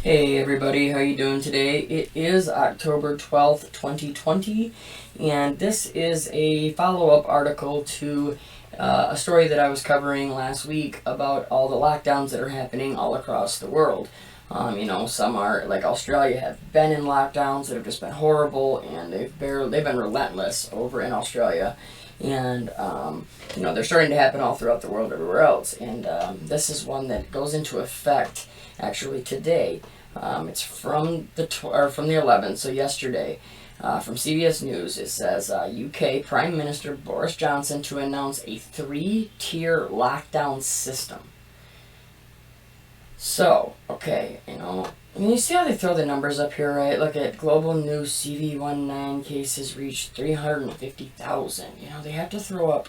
Hey everybody, how you doing today? It is October 12th, 2020, and this is a follow-up article to a story that I was covering last week about all the lockdowns that are happening all across the world. Some are, like Australia, have been in lockdowns that have just been horrible, and they've been relentless over in Australia. And they're starting to happen all throughout the world everywhere else, and this is one that goes into effect actually today. It's from the 11th, so yesterday, from CBS News. It says UK Prime Minister Boris Johnson to announce a 3-tier lockdown system. So, okay, you see how they throw the numbers up here, right? Look at global news CV19 cases reached 350,000. They have to throw up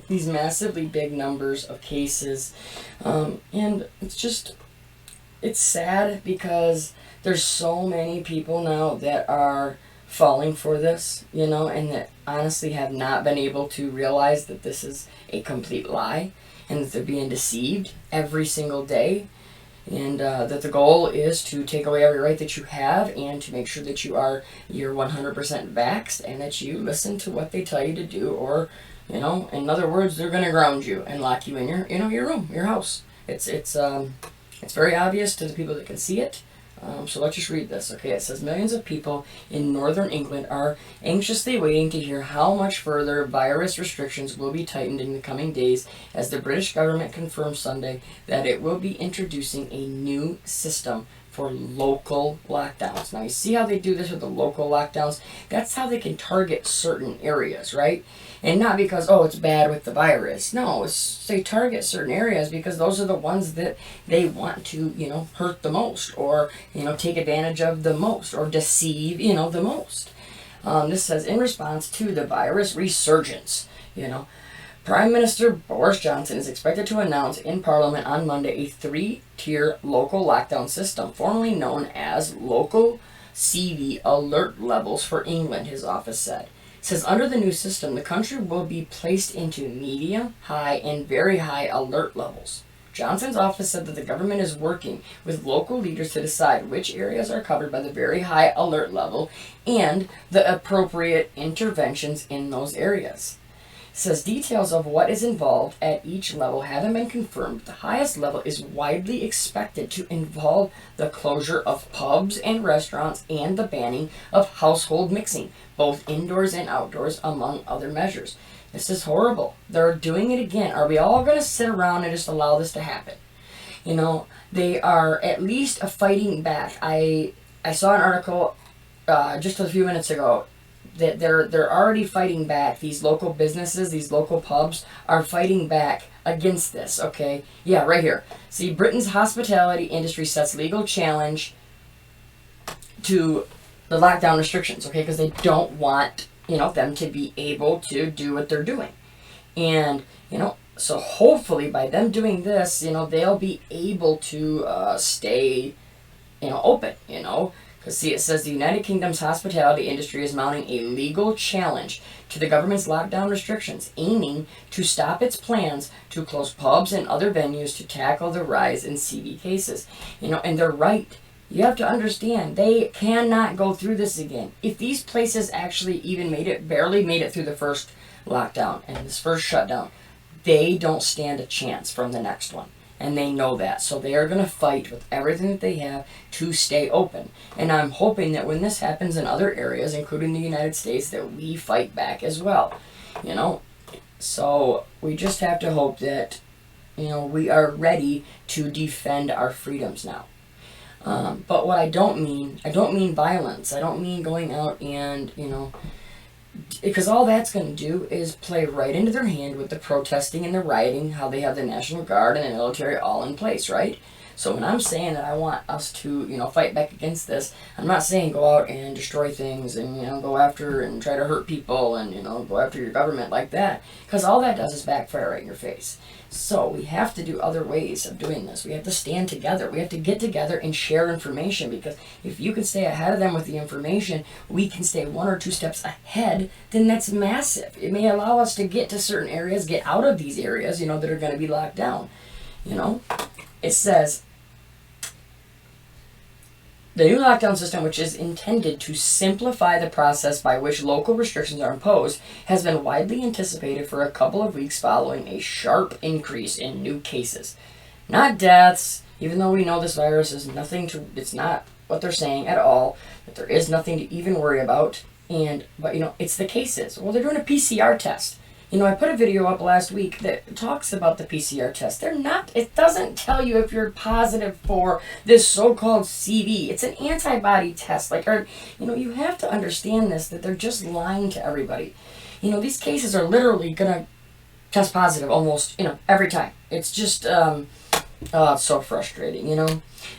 these massively big numbers of cases, and it's sad because there's so many people now that are falling for this, and that honestly have not been able to realize that this is a complete lie and that they're being deceived every single day, and that the goal is to take away every right that you have and to make sure that you're 100% vaxxed and that you listen to what they tell you to do, or, in other words, they're going to ground you and lock you in your room, your house. It's very obvious to the people that can see it. So let's just read this. Okay, it says millions of people in northern England are anxiously waiting to hear how much further virus restrictions will be tightened in the coming days as the British government confirmed Sunday that it will be introducing a new system for local lockdowns. Now, you see how they do this with the local lockdowns? That's how they can target certain areas, right? And not because, it's bad with the virus. No, they target certain areas because those are the ones that they want to, hurt the most, or, take advantage of the most, or deceive, the most. This says, in response to the virus resurgence, Prime Minister Boris Johnson is expected to announce in Parliament on Monday a 3-tier local lockdown system, formerly known as local CV alert levels for England, his office said. It says under the new system, the country will be placed into medium, high, and very high alert levels. Johnson's office said that the government is working with local leaders to decide which areas are covered by the very high alert level and the appropriate interventions in those areas. It says details of what is involved at each level haven't been confirmed. The highest level is widely expected to involve the closure of pubs and restaurants and the banning of household mixing, both indoors and outdoors, among other measures. This is horrible. They're doing it again. Are we all going to sit around and just allow this to happen? They are at least fighting back. I saw an article just a few minutes ago that they're already fighting back. These local businesses, these local pubs are fighting back against this, okay? Yeah, right here. See, Britain's hospitality industry sets legal challenge to the lockdown restrictions, okay? Because they don't want, them to be able to do what they're doing. And, so hopefully by them doing this, they'll be able to stay, open, Because, see, it says the United Kingdom's hospitality industry is mounting a legal challenge to the government's lockdown restrictions, aiming to stop its plans to close pubs and other venues to tackle the rise in CV cases. And they're right. You have to understand, they cannot go through this again. If these places actually even barely made it through the first lockdown and this first shutdown, they don't stand a chance from the next one. And they know that. So they are going to fight with everything that they have to stay open. And I'm hoping that when this happens in other areas, including the United States, that we fight back as well. So we just have to hope that, we are ready to defend our freedoms now. But what I don't mean violence. I don't mean going out and, because all that's going to do is play right into their hand with the protesting and the rioting, how they have the National Guard and the military all in place, right? So when I'm saying that I want us to, fight back against this, I'm not saying go out and destroy things and, go after and try to hurt people and, go after your government like that. Because all that does is backfire right in your face. So we have to do other ways of doing this. We have to stand together. We have to get together and share information, because if you can stay ahead of them with the information, we can stay 1 or 2 steps ahead, then that's massive. It may allow us to get to certain areas, get out of these areas, that are going to be locked down. It says, The new lockdown system, which is intended to simplify the process by which local restrictions are imposed, has been widely anticipated for a couple of weeks following a sharp increase in new cases. Not deaths, even though we know this virus is it's not what they're saying at all, that there is nothing to even worry about. But it's the cases. Well, they're doing a PCR test. I put a video up last week that talks about the PCR test. It doesn't tell you if you're positive for this so-called CV. It's an antibody test. You have to understand this, that they're just lying to everybody. These cases are literally going to test positive almost, every time. It's just, it's so frustrating,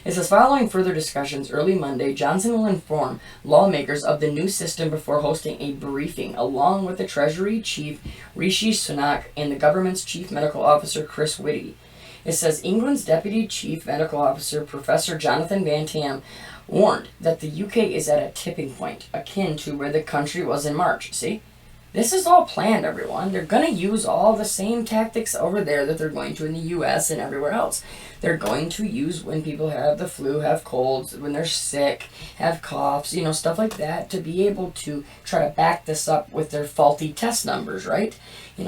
It says, following further discussions early Monday, Johnson will inform lawmakers of the new system before hosting a briefing, along with the Treasury Chief Rishi Sunak and the government's Chief Medical Officer Chris Whitty. It says, England's Deputy Chief Medical Officer Professor Jonathan Van Tam warned that the UK is at a tipping point, akin to where the country was in March. See? This is all planned, everyone. They're going to use all the same tactics over there that they're going to in the U.S. and everywhere else. They're going to use when people have the flu, have colds, when they're sick, have coughs, stuff like that, to be able to try to back this up with their faulty test numbers, right?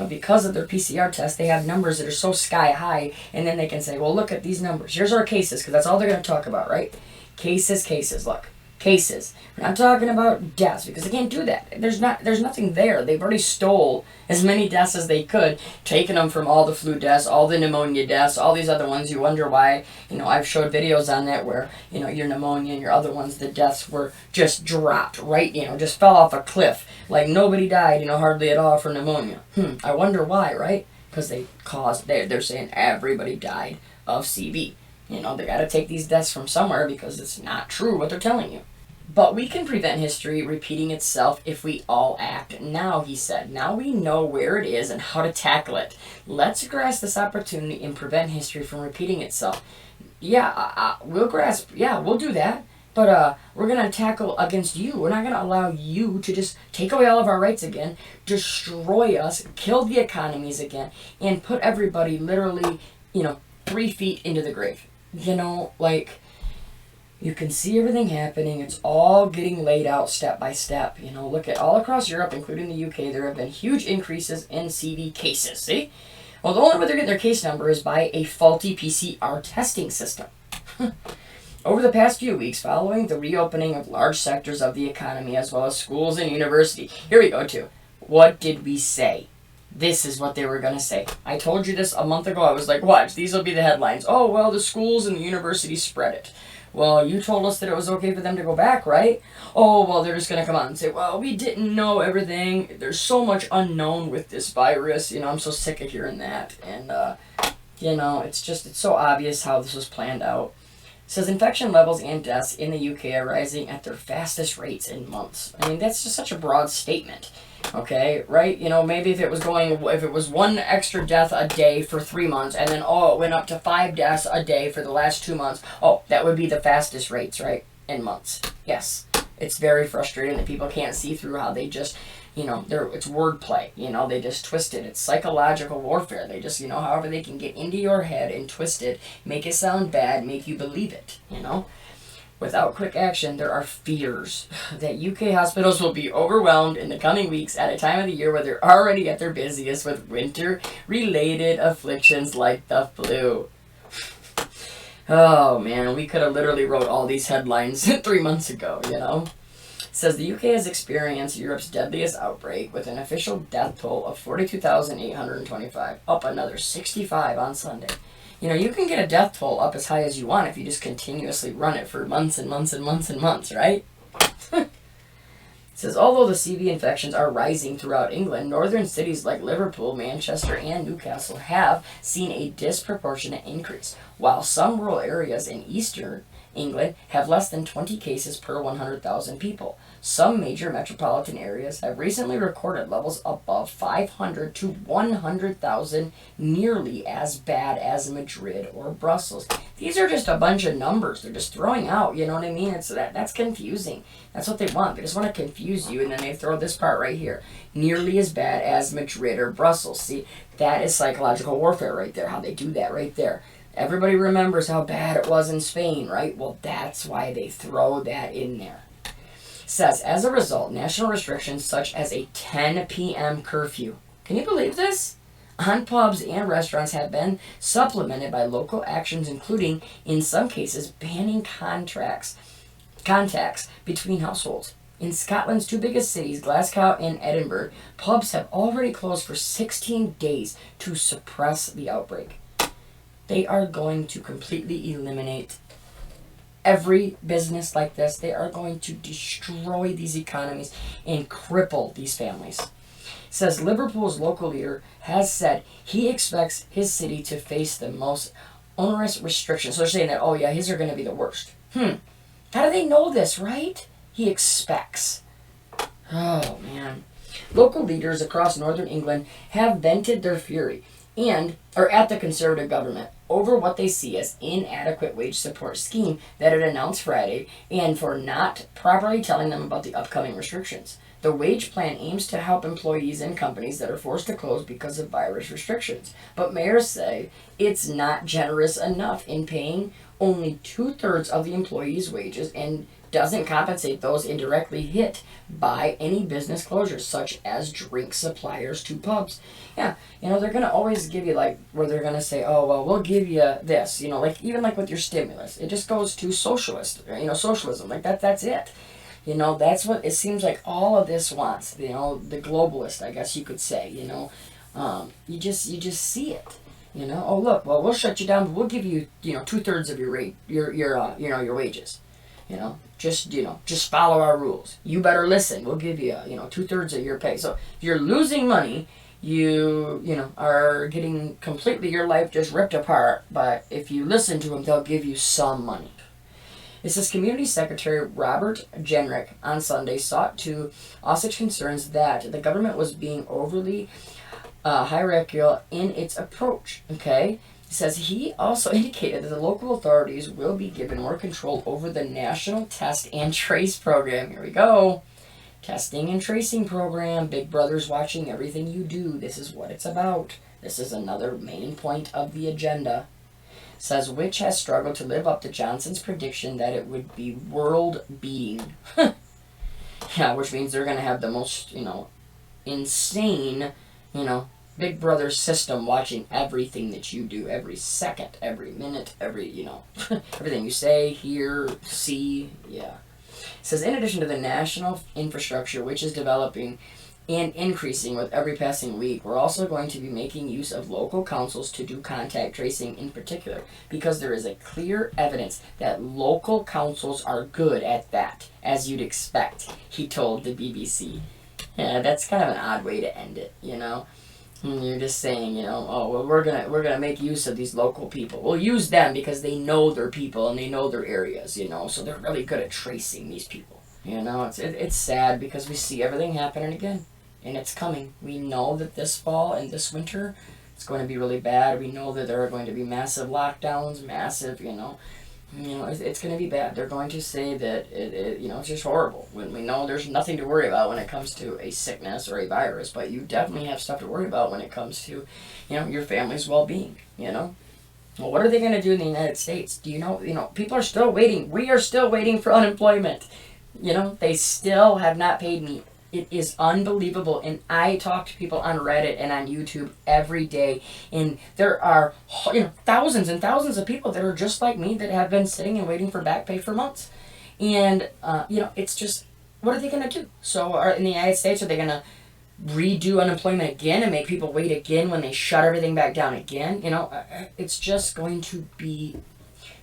Because of their PCR test, they have numbers that are so sky high, and then they can say, well, look at these numbers. Here's our cases, because that's all they're going to talk about, right? Cases, look. Cases. We're not talking about deaths, because they can't do that. There's nothing there. They've already stole as many deaths as they could, taken them from all the flu deaths, all the pneumonia deaths, all these other ones. You wonder why, I've showed videos on that where, your pneumonia and your other ones, the deaths were just dropped, right? Just fell off a cliff. Like nobody died, hardly at all for pneumonia. I wonder why, right? Because they're saying everybody died of CV. They got to take these deaths from somewhere because it's not true what they're telling you. But we can prevent history repeating itself if we all act now, he said. Now we know where it is and how to tackle it. Let's grasp this opportunity and prevent history from repeating itself. We'll do that. But we're going to tackle against you. We're not going to allow you to just take away all of our rights again, destroy us, kill the economies again, and put everybody literally, 3 feet into the grave. You can see everything happening. It's all getting laid out step by step. Look at all across Europe, including the UK, there have been huge increases in CV cases. See? Well, the only way they're getting their case number is by a faulty PCR testing system. Over the past few weeks, following the reopening of large sectors of the economy, as well as schools and universities. Here we go, too. What did we say? This is what they were going to say. I told you this a month ago. I was like, watch, these will be the headlines. Oh, well, the schools and the universities spread it. Well, you told us that it was okay for them to go back, right? Oh, well, they're just going to come out and say, well, we didn't know everything. There's so much unknown with this virus. I'm so sick of hearing that. And, it's so obvious how this was planned out. It says infection levels and deaths in the UK are rising at their fastest rates in months. I mean, that's just such a broad statement. Okay, right? Maybe if it was one extra death a day for 3 months, and then, it went up to 5 deaths a day for the last 2 months, that would be the fastest rates, right? In months. Yes. It's very frustrating that people can't see through how they just, it's wordplay, they just twist it. It's psychological warfare. They just, however they can get into your head and twist it, make it sound bad, make you believe it, Without quick action, there are fears that UK hospitals will be overwhelmed in the coming weeks at a time of the year where they're already at their busiest with winter-related afflictions like the flu. Oh, man, we could have literally wrote all these headlines 3 months ago, It says the UK has experienced Europe's deadliest outbreak with an official death toll of 42,825, up another 65 on Sunday. You can get a death toll up as high as you want if you just continuously run it for months and months and months and months, right? It says, although the CV infections are rising throughout England, northern cities like Liverpool, Manchester, and Newcastle have seen a disproportionate increase, while some rural areas in eastern England have less than 20 cases per 100,000 people. Some major metropolitan areas have recently recorded levels above 500 to 100,000, nearly as bad as Madrid or Brussels. These are just a bunch of numbers they're just throwing out, you know what I mean? That's confusing. That's what they want. They just want to confuse you, and then they throw this part right here. Nearly as bad as Madrid or Brussels. See, that is psychological warfare right there, how they do that right there. Everybody remembers how bad it was in Spain, right? Well, that's why they throw that in there. Says, as a result, national restrictions such as a 10 p.m. curfew, can you believe this? On pubs and restaurants have been supplemented by local actions, including, in some cases, banning contacts between households. In Scotland's two biggest cities, Glasgow and Edinburgh, pubs have already closed for 16 days to suppress the outbreak. They are going to completely eliminate every business like this. They are going to destroy these economies and cripple these families. It says Liverpool's local leader has said he expects his city to face the most onerous restrictions. So they're saying that, oh yeah, his are going to be the worst. How do they know this, right? He expects. Oh, man. Local leaders across northern England have vented their fury at the Conservative government over what they see as inadequate wage support scheme that it announced Friday, and for not properly telling them about the upcoming restrictions. The wage plan aims to help employees and companies that are forced to close because of virus restrictions, but mayors say it's not generous enough in paying only 2/3 of the employees' wages and doesn't compensate those indirectly hit by any business closures, such as drink suppliers to pubs. Yeah, they're going to always give you, like, where they're going to say, oh, well, we'll give you this, like, even like with your stimulus. It just goes to socialism. Like, that's it. That's what it seems like all of this wants. The globalist, I guess you could say, you just see it. Oh, look, well, we'll shut you down, but we'll give you, 2/3 of your rate, your wages. Just follow our rules. You better listen. We'll give you, 2/3 of your pay. So if you're losing money, you are getting completely your life just ripped apart. But if you listen to them, they'll give you some money. It says Community Secretary Robert Jenrick on Sunday sought to assuage concerns that the government was being overly hierarchical in its approach. Okay. It says he also indicated that the local authorities will be given more control over the National Test and Trace program. Here we go. Testing and tracing program. Big Brother's watching everything you do. This is what it's about. This is another main point of the agenda. It says which has struggled to live up to Johnson's prediction that it would be world-beating. Yeah, which means they're going to have the most, insane, Big Brother system watching everything that you do, every second, every minute, every, everything you say, hear, see, yeah. It says, in addition to the national infrastructure, which is developing and increasing with every passing week, we're also going to be making use of local councils to do contact tracing in particular, because there is a clear evidence that local councils are good at that, as you'd expect, he told the BBC. Yeah, that's kind of an odd way to end it, And you're just saying, oh, well, we're gonna make use of these local people. We'll use them because they know their people and they know their areas, so they're really good at tracing these people. It's sad because we see everything happening again, and it's coming. We know that this fall and this winter, it's going to be really bad. We know that there are going to be massive lockdowns, it's going to be bad. They're going to say that it's just horrible. When we know there's nothing to worry about when it comes to a sickness or a virus, but you definitely have stuff to worry about when it comes to, your family's well-being. Well, what are they going to do in the United States? Do you know? People are still waiting. We are still waiting for unemployment. They still have not paid me. It is unbelievable, and I talk to people on Reddit and on YouTube every day, and there are thousands and thousands of people that are just like me that have been sitting and waiting for back pay for months, and it's just, what are they going to do? So in the United States, are they going to redo unemployment again and make people wait again when they shut everything back down again? It's just going to be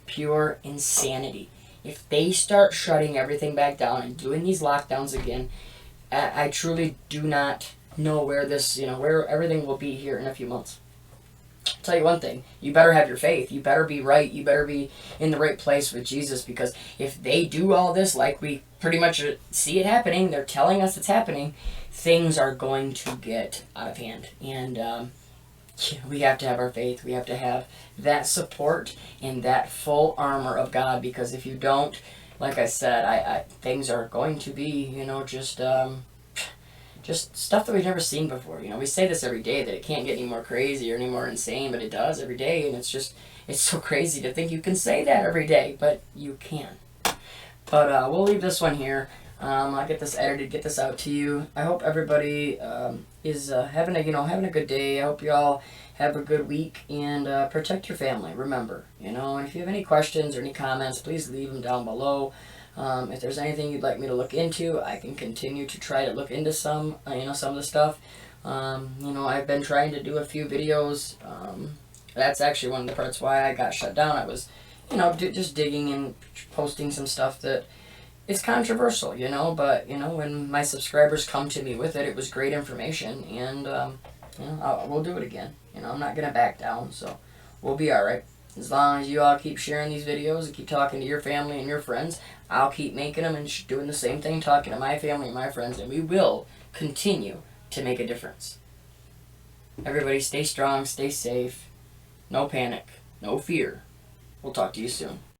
pure insanity if they start shutting everything back down and doing these lockdowns again. I truly do not know where this, where everything will be here in a few months. I'll tell you one thing, you better have your faith. You better be right. You better be in the right place with Jesus, because if they do all this like we pretty much see it happening, they're telling us it's happening, things are going to get out of hand. And we have to have our faith. We have to have that support and that full armor of God, because if you don't, like I said, I things are going to be, just stuff that we've never seen before. We say this every day, that it can't get any more crazy or any more insane, but it does every day, and It's so crazy to think you can say that every day, but you can. But we'll leave this one here. I'll get this edited, get this out to you. I hope everybody is having a good day. I hope you all have a good week, and protect your family. Remember, and if you have any questions or any comments, please leave them down below. If there's anything you'd like me to look into, I can continue to try to look into some of the stuff. I've been trying to do a few videos. That's actually one of the parts why I got shut down. I was, just digging and posting some stuff that it's controversial, but, when my subscribers come to me with it, it was great information, and, we'll do it again. I'm not going to back down, so we'll be alright. As long as you all keep sharing these videos and keep talking to your family and your friends, I'll keep making them and doing the same thing, talking to my family and my friends, and we will continue to make a difference. Everybody stay strong, stay safe, no panic, no fear. We'll talk to you soon.